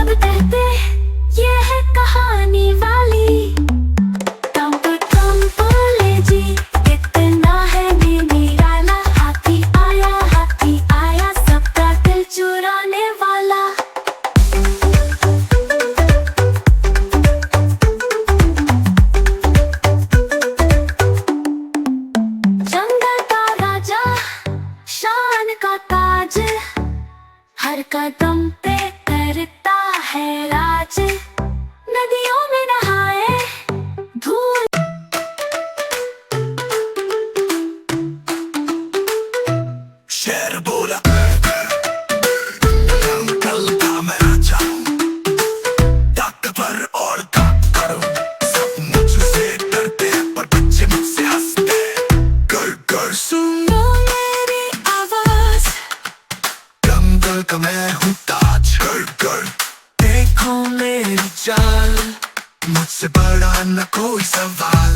सब कहते ये है कहानी वाली। टम टम बोले जी कितना है निराला, हाथी आया सबका दिल चुराने वाला। जंगल का राजा, शान का ताज, हर कदम पे करता है राज। नदियों में नहाए धूल, शेर बोला जंगल का मैं राजा हूँ, ताकतवर और ताकतवर हूँ। सब मुझसे डरते हैं पर बच्चे मुझसे हंसते हैं। घर घर सुनो मेरी आवाज, जंगल का मैं हूँ ताज। घर घर देखो मेरी चाल, मुझसे बड़ा न कोई सवाल।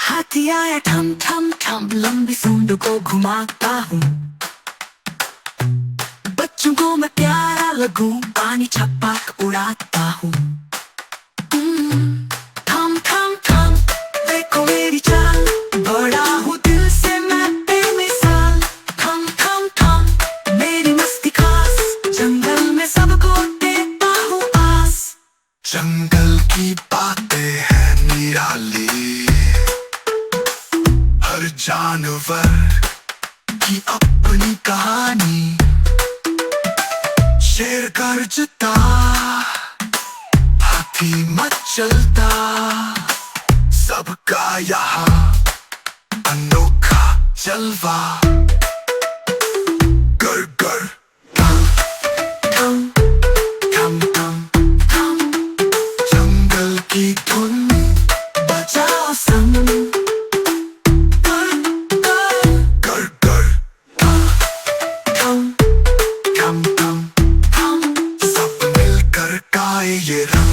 हाथी आया ठम ठम ठम, लंबी सूंड को घुमाता हूँ। बच्चों को मैं प्यारा लगूं, पानी छपाक उड़ाता हूँ। ठम ठम ठम देखो मेरी चाल, बड़ा हूँ दिल से मैं बेमिसाल। ठम ठम ठम मेरी मस्ती खास, जंगल में सबको देता हूँ आस। जंगल की बातें हैं निराली, हर जानवर की अपनी कहानी। शेर गरजता, हाथी मचलता, सबका यहाँ अनोखा जलवा। गर गर ठम ठम ठम ठम जंगल की धुन बजाओ संग, गर गर ठम ठम ठम ठम सब मिलकर गाए ये रंग।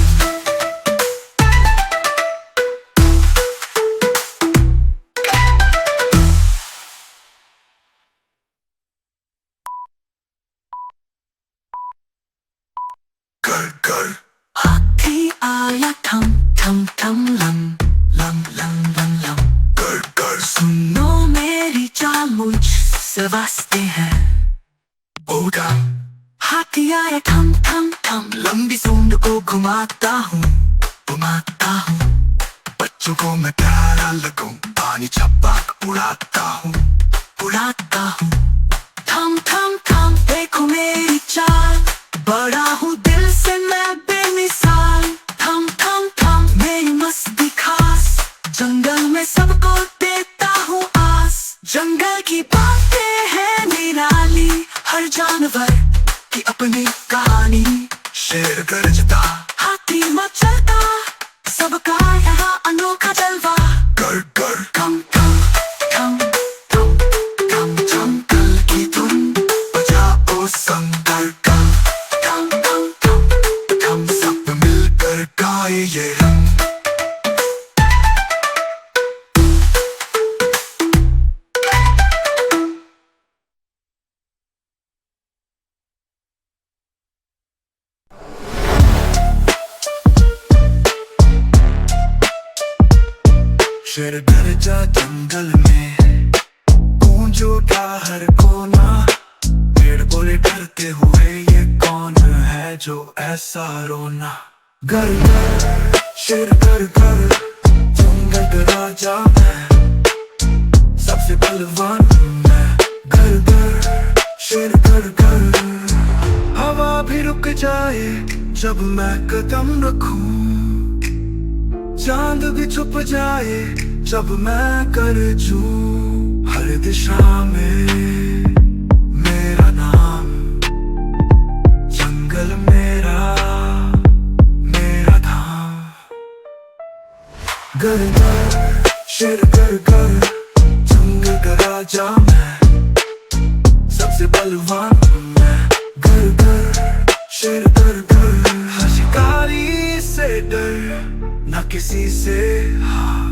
गर गर हाथी आया ठम ठम ठम लम लम लम लम लम। गर गर सुनो मेरी चाल मुझसे वास्ते हैं। होगा हाथी आया ठम ठम ठम, लंबी सूंड को घुमाता हूँ। बच्चों को मैं प्यारा लगूं, पानी छपाक उड़ाता हूँ। ठम ठम ठम देखो मेरी चाल, बड़ा हूँ दिल से मैं बेमिसाल। ठम ठम ठम मेरी मस्ती खास, जंगल में सबको देता हूँ आस। जंगल की बातें हैं निराली, हर जानवर की अपनी कहानी। शेर गरजता, हाथी मचलता, सबका यहाँ अनोखा जलवा। गर गर ठम ठम ठम ठम ठम जंगल की धुन बजाओ संग। गर गर ठम ठम ठम ठम सब मिलकर गाए ये रंग। शेर गरजा जंगल में, गूंज उठा हर कोना। पेड़ बोले डरते हुए ये कौन है जो ऐसा रोना। गर गर शेर गर गर, जंगल का राजा मैं, सबसे बलवान मैं। गर गर शेर गर गर, हवा भी रुक जाए जब मैं कदम रखूं। चांद भी छुप जाए जब मैं गरजूं। हर दिशा में मेरा नाम, जंगल मेरा धाम। गर गर शेर गर गर, जंगल का राजा मैं, सबसे बलवान मैं। गर गर शेर गर गर, हर शिकारी से डर न किसी से हार।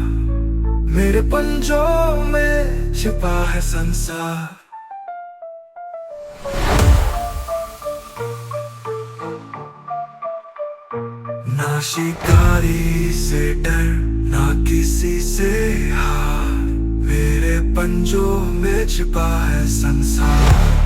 मेरे पंजों में छिपा है संसार। ना शिकारी से डर ना किसी से हार, मेरे पंजों में छिपा है संसार।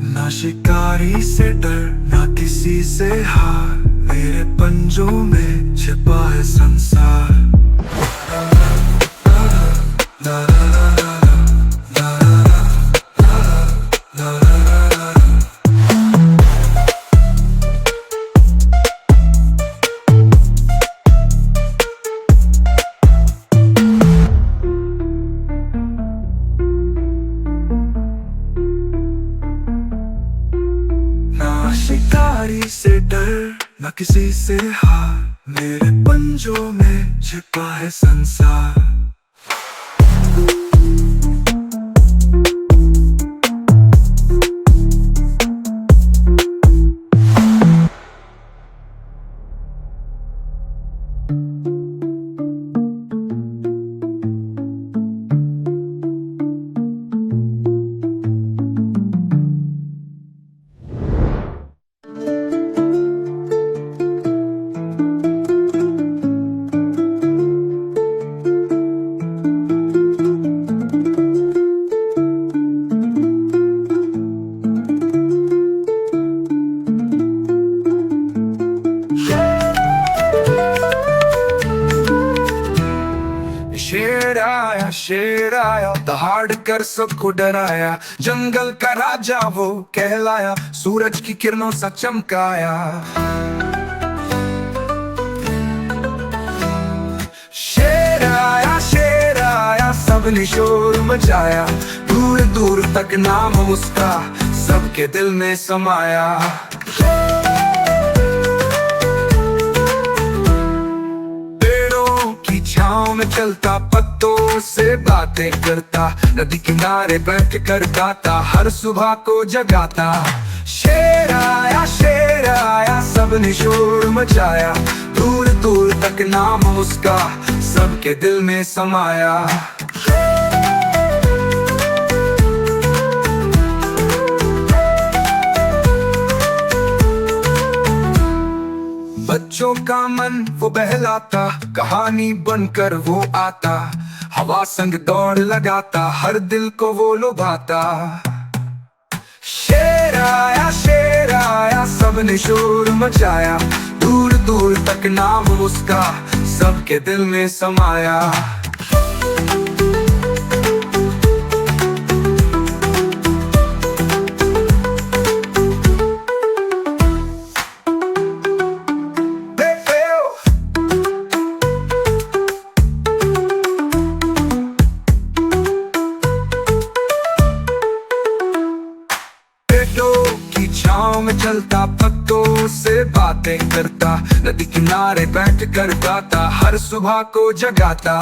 ना शिकारी से डर ना किसी से हार, मेरे पंजों में छिपा है संसार। शिकारी से डर न किसी से हार, मेरे पंजों में छिपा है संसार। शेर आया दहाड़ कर सबको डराया, जंगल का राजा वो कहलाया, सूरज की किरणों सा चमकाया। शेर आया सबने शोर मचाया, दूर दूर तक नाम उसका सबके दिल में समाया। छाँव में चलता पत्तों से बातें करता, नदी किनारे बैठ कर गाता, हर सुबह को जगाता। शेर आया सबने शोर मचाया, दूर दूर तक नाम उसका सबके दिल में समाया। बच्चों का मन वो बहलाता, कहानी बनकर वो आता, हवा संग दौड़ लगाता, हर दिल को वो लुभाता। शेर आया सबने शोर मचाया, दूर दूर तक नाम उसका सबके दिल में समाया। छाँव में चलता पत्तों से बातें करता, नदी किनारे बैठ कर गाता, हर सुबह को जगाता।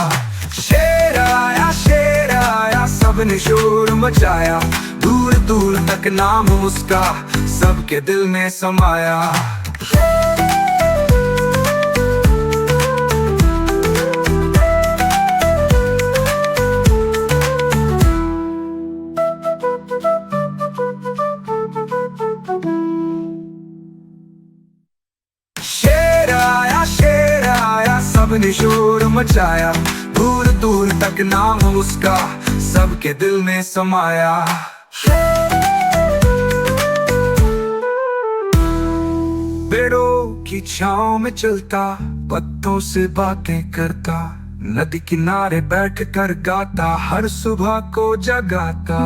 शेर आया सबने शोर मचाया, दूर दूर तक नाम उसका सबके दिल में समाया। शेर आया सबने शोर मचाया, दूर दूर तक नाम उसका सबके दिल में समाया। पेड़ों की छाँव में चलता, पत्तों से बातें करता, नदी किनारे बैठ कर गाता, हर सुबह को जगाता।